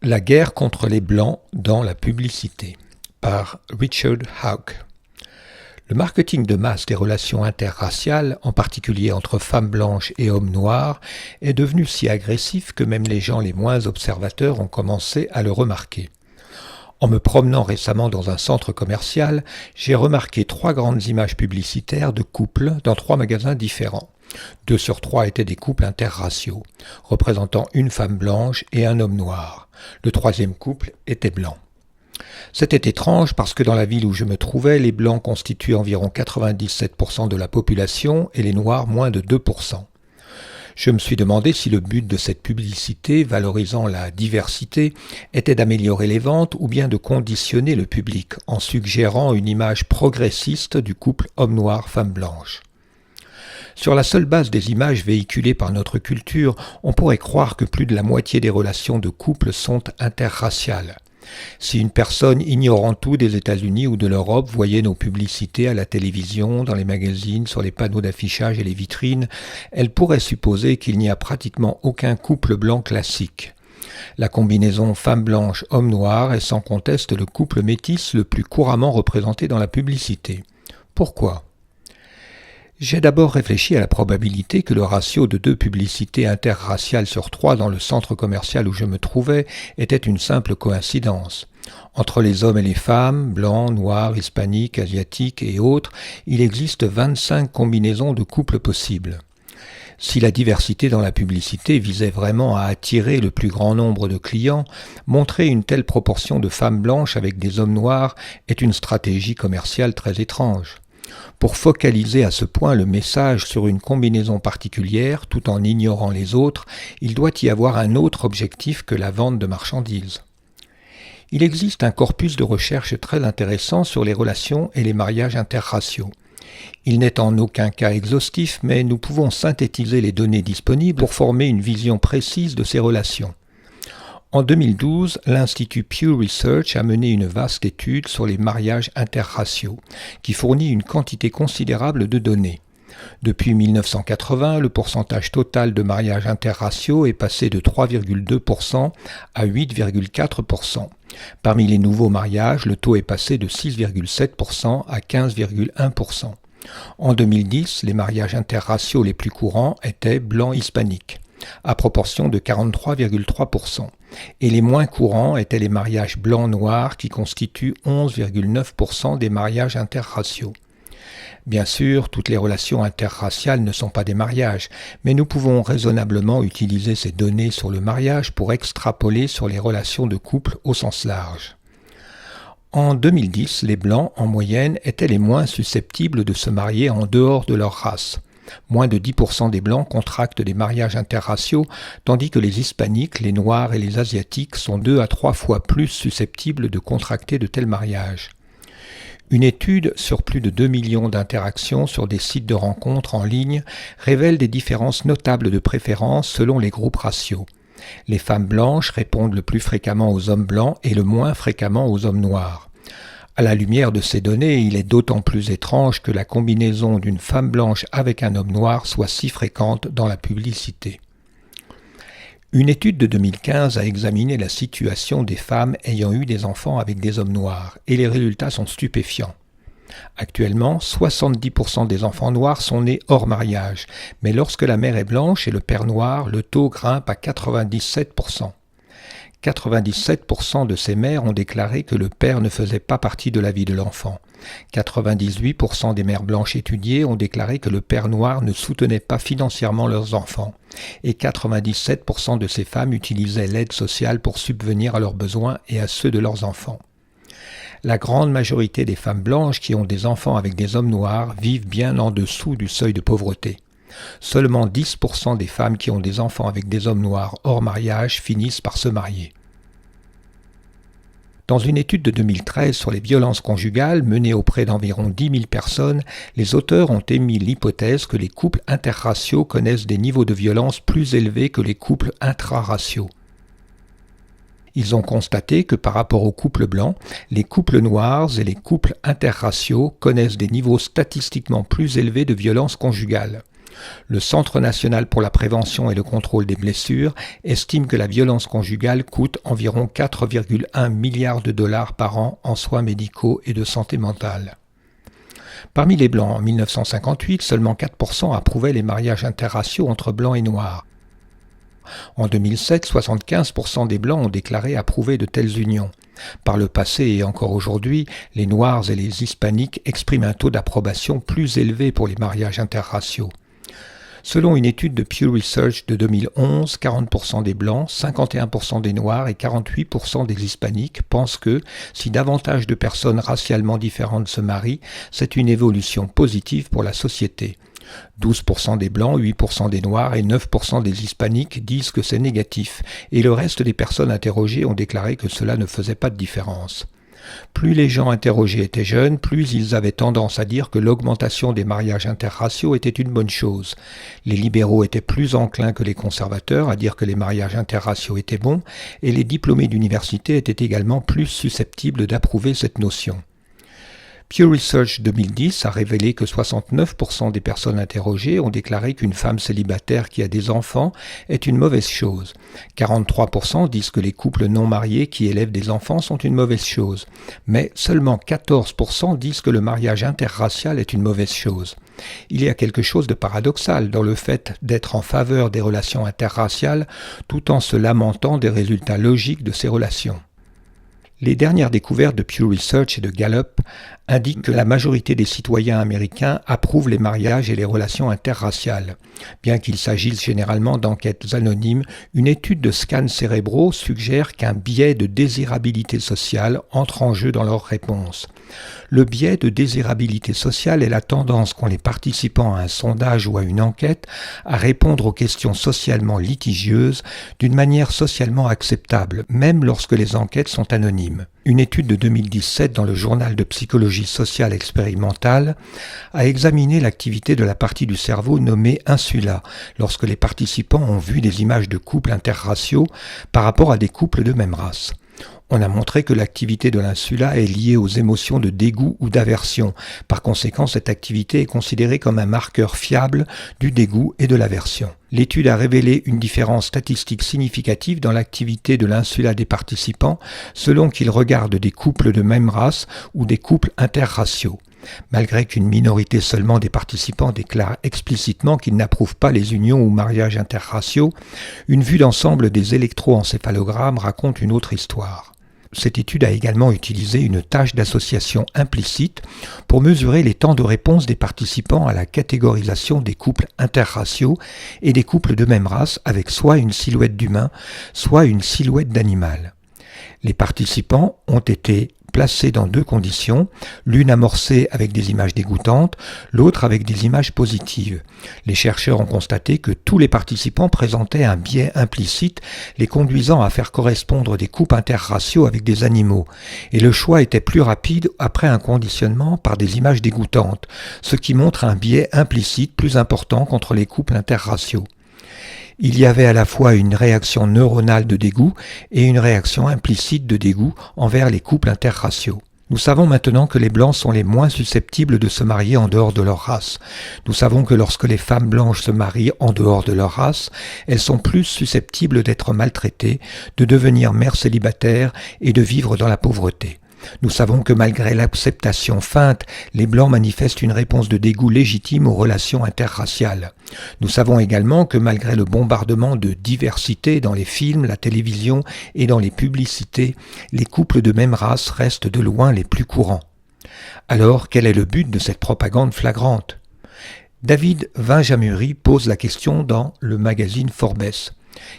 La guerre contre les Blancs dans la publicité par Richard Hauck. Le marketing de masse des relations interraciales, en particulier entre femmes blanches et hommes noirs, est devenu si agressif que même les gens les moins observateurs ont commencé à le remarquer. En me promenant récemment dans un centre commercial, j'ai remarqué 3 grandes images publicitaires de couples dans 3 magasins différents. 2 sur 3 étaient des couples interraciaux, représentant une femme blanche et un homme noir. Le 3e couple était blanc. C'était étrange parce que dans la ville où je me trouvais, les blancs constituaient environ 97% de la population et les noirs moins de 2%. Je me suis demandé si le but de cette publicité, valorisant la diversité, était d'améliorer les ventes ou bien de conditionner le public en suggérant une image progressiste du couple homme noir-femme blanche. Sur la seule base des images véhiculées par notre culture, on pourrait croire que plus de la moitié des relations de couple sont interraciales. Si une personne ignorant tout des États-Unis ou de l'Europe voyait nos publicités à la télévision, dans les magazines, sur les panneaux d'affichage et les vitrines, elle pourrait supposer qu'il n'y a pratiquement aucun couple blanc classique. La combinaison femme blanche, homme noir est sans conteste le couple métis le plus couramment représenté dans la publicité. Pourquoi ? J'ai d'abord réfléchi à la probabilité que le ratio de 2 publicités interraciales sur 3 dans le centre commercial où je me trouvais était une simple coïncidence. Entre les hommes et les femmes, blancs, noirs, hispaniques, asiatiques et autres, il existe 25 combinaisons de couples possibles. Si la diversité dans la publicité visait vraiment à attirer le plus grand nombre de clients, montrer une telle proportion de femmes blanches avec des hommes noirs est une stratégie commerciale très étrange. Pour focaliser à ce point le message sur une combinaison particulière tout en ignorant les autres, il doit y avoir un autre objectif que la vente de marchandises. Il existe un corpus de recherche très intéressant sur les relations et les mariages interraciaux. Il n'est en aucun cas exhaustif, mais nous pouvons synthétiser les données disponibles pour former une vision précise de ces relations. En 2012, l'Institut Pew Research a mené une vaste étude sur les mariages interraciaux, qui fournit une quantité considérable de données. Depuis 1980, le pourcentage total de mariages interraciaux est passé de 3,2% à 8,4%. Parmi les nouveaux mariages, le taux est passé de 6,7% à 15,1%. En 2010, les mariages interraciaux les plus courants étaient blancs hispaniques, à proportion de 43,3%. Et les moins courants étaient les mariages blancs-noirs qui constituent 11,9% des mariages interraciaux. Bien sûr, toutes les relations interraciales ne sont pas des mariages, mais nous pouvons raisonnablement utiliser ces données sur le mariage pour extrapoler sur les relations de couple au sens large. En 2010, les blancs, en moyenne, étaient les moins susceptibles de se marier en dehors de leur race. Moins de 10% des blancs contractent des mariages interraciaux, tandis que les hispaniques, les noirs et les asiatiques sont 2 à 3 fois plus susceptibles de contracter de tels mariages. Une étude sur plus de 2 millions d'interactions sur des sites de rencontres en ligne révèle des différences notables de préférence selon les groupes raciaux. Les femmes blanches répondent le plus fréquemment aux hommes blancs et le moins fréquemment aux hommes noirs. À la lumière de ces données, il est d'autant plus étrange que la combinaison d'une femme blanche avec un homme noir soit si fréquente dans la publicité. Une étude de 2015 a examiné la situation des femmes ayant eu des enfants avec des hommes noirs, et les résultats sont stupéfiants. Actuellement, 70% des enfants noirs sont nés hors mariage, mais lorsque la mère est blanche et le père noir, le taux grimpe à 97%. 97% de ces mères ont déclaré que le père ne faisait pas partie de la vie de l'enfant. 98% des mères blanches étudiées ont déclaré que le père noir ne soutenait pas financièrement leurs enfants. Et 97% de ces femmes utilisaient l'aide sociale pour subvenir à leurs besoins et à ceux de leurs enfants. La grande majorité des femmes blanches qui ont des enfants avec des hommes noirs vivent bien en dessous du seuil de pauvreté. Seulement 10% des femmes qui ont des enfants avec des hommes noirs hors mariage finissent par se marier. Dans une étude de 2013 sur les violences conjugales menée auprès d'environ 10 000 personnes, les auteurs ont émis l'hypothèse que les couples interraciaux connaissent des niveaux de violence plus élevés que les couples intraraciaux. Ils ont constaté que par rapport aux couples blancs, les couples noirs et les couples interraciaux connaissent des niveaux statistiquement plus élevés de violence conjugale. Le Centre national pour la prévention et le contrôle des blessures estime que la violence conjugale coûte environ 4,1 milliards de dollars par an en soins médicaux et de santé mentale. Parmi les Blancs, en 1958, seulement 4% approuvaient les mariages interraciaux entre Blancs et Noirs. En 2007, 75% des Blancs ont déclaré approuver de telles unions. Par le passé et encore aujourd'hui, les Noirs et les Hispaniques expriment un taux d'approbation plus élevé pour les mariages interraciaux. Selon une étude de Pew Research de 2011, 40% des Blancs, 51% des Noirs et 48% des Hispaniques pensent que, si davantage de personnes racialement différentes se marient, c'est une évolution positive pour la société. 12% des Blancs, 8% des Noirs et 9% des Hispaniques disent que c'est négatif, et le reste des personnes interrogées ont déclaré que cela ne faisait pas de différence. Plus les gens interrogés étaient jeunes, plus ils avaient tendance à dire que l'augmentation des mariages interraciaux était une bonne chose. Les libéraux étaient plus enclins que les conservateurs à dire que les mariages interraciaux étaient bons, et les diplômés d'université étaient également plus susceptibles d'approuver cette notion. Pew Research 2010 a révélé que 69% des personnes interrogées ont déclaré qu'une femme célibataire qui a des enfants est une mauvaise chose. 43% disent que les couples non mariés qui élèvent des enfants sont une mauvaise chose. Mais seulement 14% disent que le mariage interracial est une mauvaise chose. Il y a quelque chose de paradoxal dans le fait d'être en faveur des relations interraciales tout en se lamentant des résultats logiques de ces relations. Les dernières découvertes de Pew Research et de Gallup indiquent que la majorité des citoyens américains approuvent les mariages et les relations interraciales. Bien qu'il s'agisse généralement d'enquêtes anonymes, une étude de scans cérébraux suggère qu'un biais de désirabilité sociale entre en jeu dans leurs réponses. Le biais de désirabilité sociale est la tendance qu'ont les participants à un sondage ou à une enquête à répondre aux questions socialement litigieuses d'une manière socialement acceptable, même lorsque les enquêtes sont anonymes. Une étude de 2017 dans le journal de psychologie sociale expérimentale a examiné l'activité de la partie du cerveau nommée insula lorsque les participants ont vu des images de couples interraciaux par rapport à des couples de même race. On a montré que l'activité de l'insula est liée aux émotions de dégoût ou d'aversion. Par conséquent, cette activité est considérée comme un marqueur fiable du dégoût et de l'aversion. L'étude a révélé une différence statistique significative dans l'activité de l'insula des participants selon qu'ils regardent des couples de même race ou des couples interraciaux. Malgré qu'une minorité seulement des participants déclare explicitement qu'ils n'approuvent pas les unions ou mariages interraciaux, une vue d'ensemble des électroencéphalogrammes raconte une autre histoire. Cette étude a également utilisé une tâche d'association implicite pour mesurer les temps de réponse des participants à la catégorisation des couples interraciaux et des couples de même race avec soit une silhouette d'humain, soit une silhouette d'animal. Les participants ont été placés dans deux conditions, l'une amorcée avec des images dégoûtantes, l'autre avec des images positives. Les chercheurs ont constaté que tous les participants présentaient un biais implicite les conduisant à faire correspondre des couples interraciaux avec des animaux, et le choix était plus rapide après un conditionnement par des images dégoûtantes, ce qui montre un biais implicite plus important contre les couples interraciaux. Il y avait à la fois une réaction neuronale de dégoût et une réaction implicite de dégoût envers les couples interraciaux. Nous savons maintenant que les Blancs sont les moins susceptibles de se marier en dehors de leur race. Nous savons que lorsque les femmes blanches se marient en dehors de leur race, elles sont plus susceptibles d'être maltraitées, de devenir mères célibataires et de vivre dans la pauvreté. Nous savons que malgré l'acceptation feinte, les Blancs manifestent une réponse de dégoût légitime aux relations interraciales. Nous savons également que malgré le bombardement de diversité dans les films, la télévision et dans les publicités, les couples de même race restent de loin les plus courants. Alors, quel est le but de cette propagande flagrante ? David Vinjamuri pose la question dans le magazine Forbes.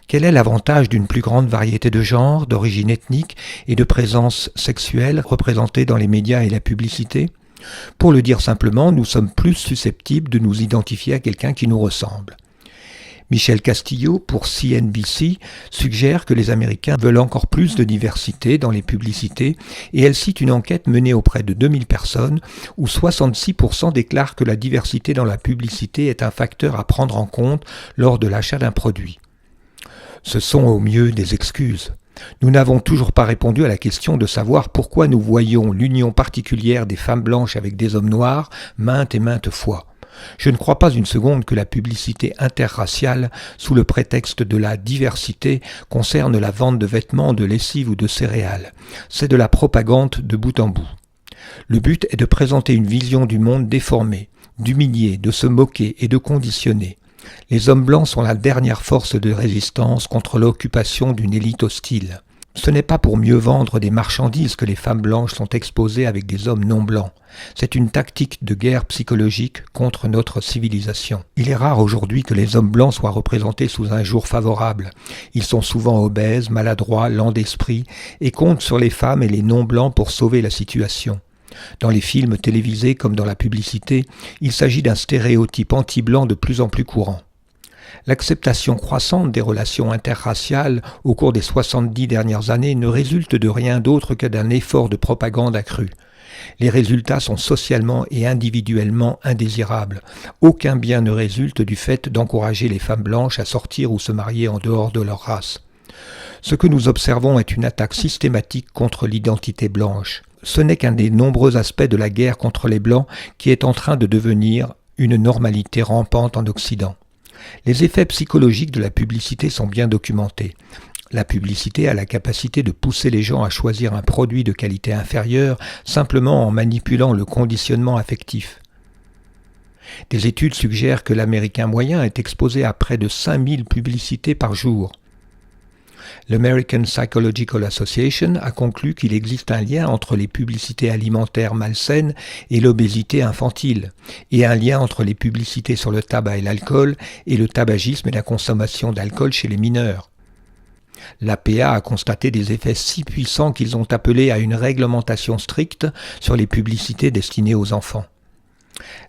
Quel est l'avantage d'une plus grande variété de genres, d'origine ethnique et de présence sexuelle représentée dans les médias et la publicité ? Pour le dire simplement, nous sommes plus susceptibles de nous identifier à quelqu'un qui nous ressemble. Michel Castillo, pour CNBC, suggère que les Américains veulent encore plus de diversité dans les publicités et elle cite une enquête menée auprès de 2000 personnes où 66% déclarent que la diversité dans la publicité est un facteur à prendre en compte lors de l'achat d'un produit. Ce sont au mieux des excuses. Nous n'avons toujours pas répondu à la question de savoir pourquoi nous voyons l'union particulière des femmes blanches avec des hommes noirs maintes et maintes fois. Je ne crois pas une seconde que la publicité interraciale, sous le prétexte de la diversité, concerne la vente de vêtements, de lessive ou de céréales. C'est de la propagande de bout en bout. Le but est de présenter une vision du monde déformée, d'humilier, de se moquer et de conditionner. Les hommes blancs sont la dernière force de résistance contre l'occupation d'une élite hostile. Ce n'est pas pour mieux vendre des marchandises que les femmes blanches sont exposées avec des hommes non blancs. C'est une tactique de guerre psychologique contre notre civilisation. Il est rare aujourd'hui que les hommes blancs soient représentés sous un jour favorable. Ils sont souvent obèses, maladroits, lents d'esprit et comptent sur les femmes et les non-blancs pour sauver la situation. Dans les films télévisés comme dans la publicité, il s'agit d'un stéréotype anti-blanc de plus en plus courant. L'acceptation croissante des relations interraciales au cours des 70 dernières années ne résulte de rien d'autre que d'un effort de propagande accru. Les résultats sont socialement et individuellement indésirables. Aucun bien ne résulte du fait d'encourager les femmes blanches à sortir ou se marier en dehors de leur race. Ce que nous observons est une attaque systématique contre l'identité blanche. Ce n'est qu'un des nombreux aspects de la guerre contre les Blancs qui est en train de devenir une normalité rampante en Occident. Les effets psychologiques de la publicité sont bien documentés. La publicité a la capacité de pousser les gens à choisir un produit de qualité inférieure simplement en manipulant le conditionnement affectif. Des études suggèrent que l'Américain moyen est exposé à près de 5000 publicités par jour. L'American Psychological Association a conclu qu'il existe un lien entre les publicités alimentaires malsaines et l'obésité infantile, et un lien entre les publicités sur le tabac et l'alcool et le tabagisme et la consommation d'alcool chez les mineurs. L'APA a constaté des effets si puissants qu'ils ont appelé à une réglementation stricte sur les publicités destinées aux enfants.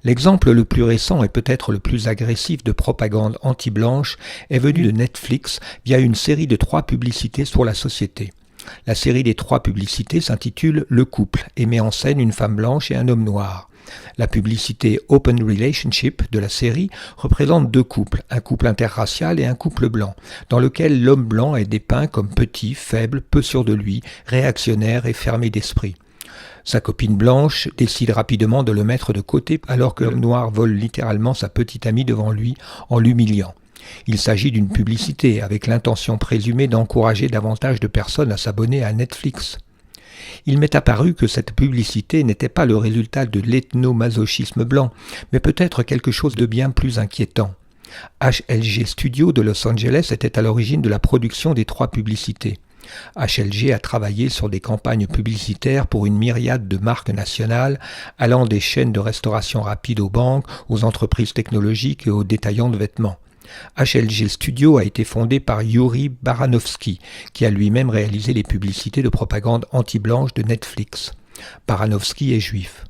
L'exemple le plus récent et peut-être le plus agressif de propagande anti-blanche est venu de Netflix via une série de 3 publicités sur la société. La série des 3 publicités s'intitule « Le couple » et met en scène une femme blanche et un homme noir. La publicité Open Relationship de la série représente 2 couples, un couple interracial et un couple blanc, dans lequel l'homme blanc est dépeint comme petit, faible, peu sûr de lui, réactionnaire et fermé d'esprit. Sa copine blanche décide rapidement de le mettre de côté alors que l'homme noir vole littéralement sa petite amie devant lui en l'humiliant. Il s'agit d'une publicité avec l'intention présumée d'encourager davantage de personnes à s'abonner à Netflix. Il m'est apparu que cette publicité n'était pas le résultat de l'ethnomasochisme blanc, mais peut-être quelque chose de bien plus inquiétant. HLG Studio de Los Angeles était à l'origine de la production des 3 publicités. HLG a travaillé sur des campagnes publicitaires pour une myriade de marques nationales, allant des chaînes de restauration rapide aux banques, aux entreprises technologiques et aux détaillants de vêtements. HLG Studio a été fondé par Yuri Baranovsky, qui a lui-même réalisé les publicités de propagande anti-blanche de Netflix. Baranovsky est juif.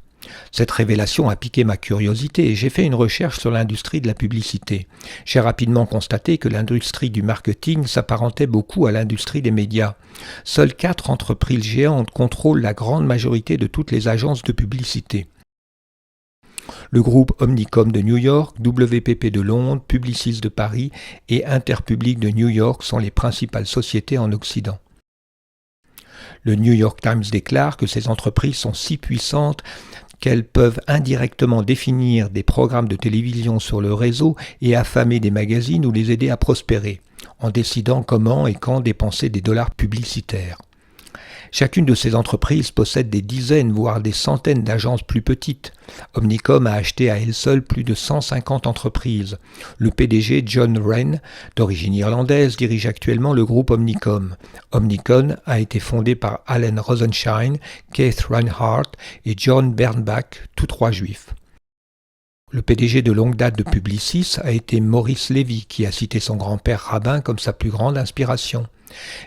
Cette révélation a piqué ma curiosité et j'ai fait une recherche sur l'industrie de la publicité. J'ai rapidement constaté que l'industrie du marketing s'apparentait beaucoup à l'industrie des médias. Seules 4 entreprises géantes contrôlent la grande majorité de toutes les agences de publicité. Le groupe Omnicom de New York, WPP de Londres, Publicis de Paris et Interpublic de New York sont les principales sociétés en Occident. Le New York Times déclare que ces entreprises sont si puissantes qu'elles peuvent indirectement définir des programmes de télévision sur le réseau et affamer des magazines ou les aider à prospérer, en décidant comment et quand dépenser des dollars publicitaires. Chacune de ces entreprises possède des dizaines, voire des centaines d'agences plus petites. Omnicom a acheté à elle seule plus de 150 entreprises. Le PDG John Wren, d'origine irlandaise, dirige actuellement le groupe Omnicom. Omnicom a été fondé par Allen Rosenshine, Keith Reinhardt et John Bernbach, tous 3 juifs. Le PDG de longue date de Publicis a été Maurice Lévy, qui a cité son grand-père rabbin comme sa plus grande inspiration.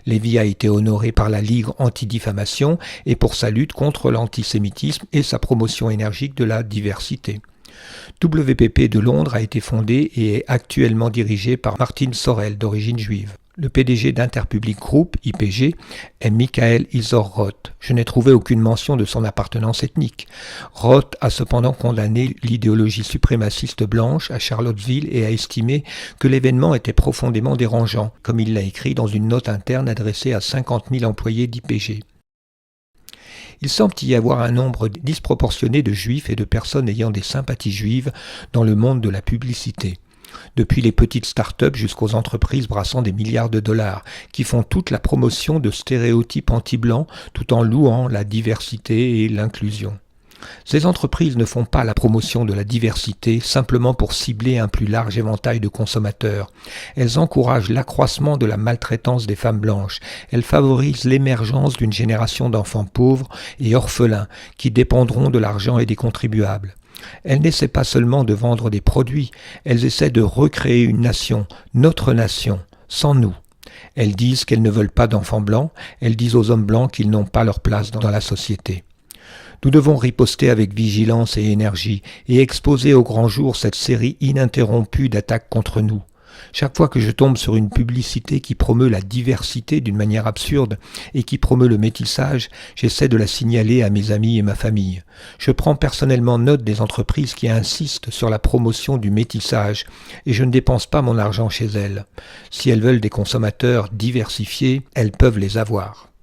Lévy a été honoré par la Ligue anti-diffamation et pour sa lutte contre l'antisémitisme et sa promotion énergique de la diversité. WPP de Londres a été fondé et est actuellement dirigé par Martin Sorrell, d'origine juive. Le PDG d'Interpublic Group, IPG, est Michael Isor Roth. Je n'ai trouvé aucune mention de son appartenance ethnique. Roth a cependant condamné l'idéologie suprémaciste blanche à Charlottesville et a estimé que l'événement était profondément dérangeant, comme il l'a écrit dans une note interne adressée à 50 000 employés d'IPG. Il semble y avoir un nombre disproportionné de juifs et de personnes ayant des sympathies juives dans le monde de la publicité. Depuis les petites start-up jusqu'aux entreprises brassant des milliards de dollars, qui font toute la promotion de stéréotypes anti-blancs tout en louant la diversité et l'inclusion. Ces entreprises ne font pas la promotion de la diversité simplement pour cibler un plus large éventail de consommateurs. Elles encouragent l'accroissement de la maltraitance des femmes blanches. Elles favorisent l'émergence d'une génération d'enfants pauvres et orphelins qui dépendront de l'argent et des contribuables. Elles n'essaient pas seulement de vendre des produits, elles essaient de recréer une nation, notre nation, sans nous. Elles disent qu'elles ne veulent pas d'enfants blancs, elles disent aux hommes blancs qu'ils n'ont pas leur place dans la société. Nous devons riposter avec vigilance et énergie et exposer au grand jour cette série ininterrompue d'attaques contre nous. Chaque fois que je tombe sur une publicité qui promeut la diversité d'une manière absurde et qui promeut le métissage, j'essaie de la signaler à mes amis et ma famille. Je prends personnellement note des entreprises qui insistent sur la promotion du métissage et je ne dépense pas mon argent chez elles. Si elles veulent des consommateurs diversifiés, elles peuvent les avoir.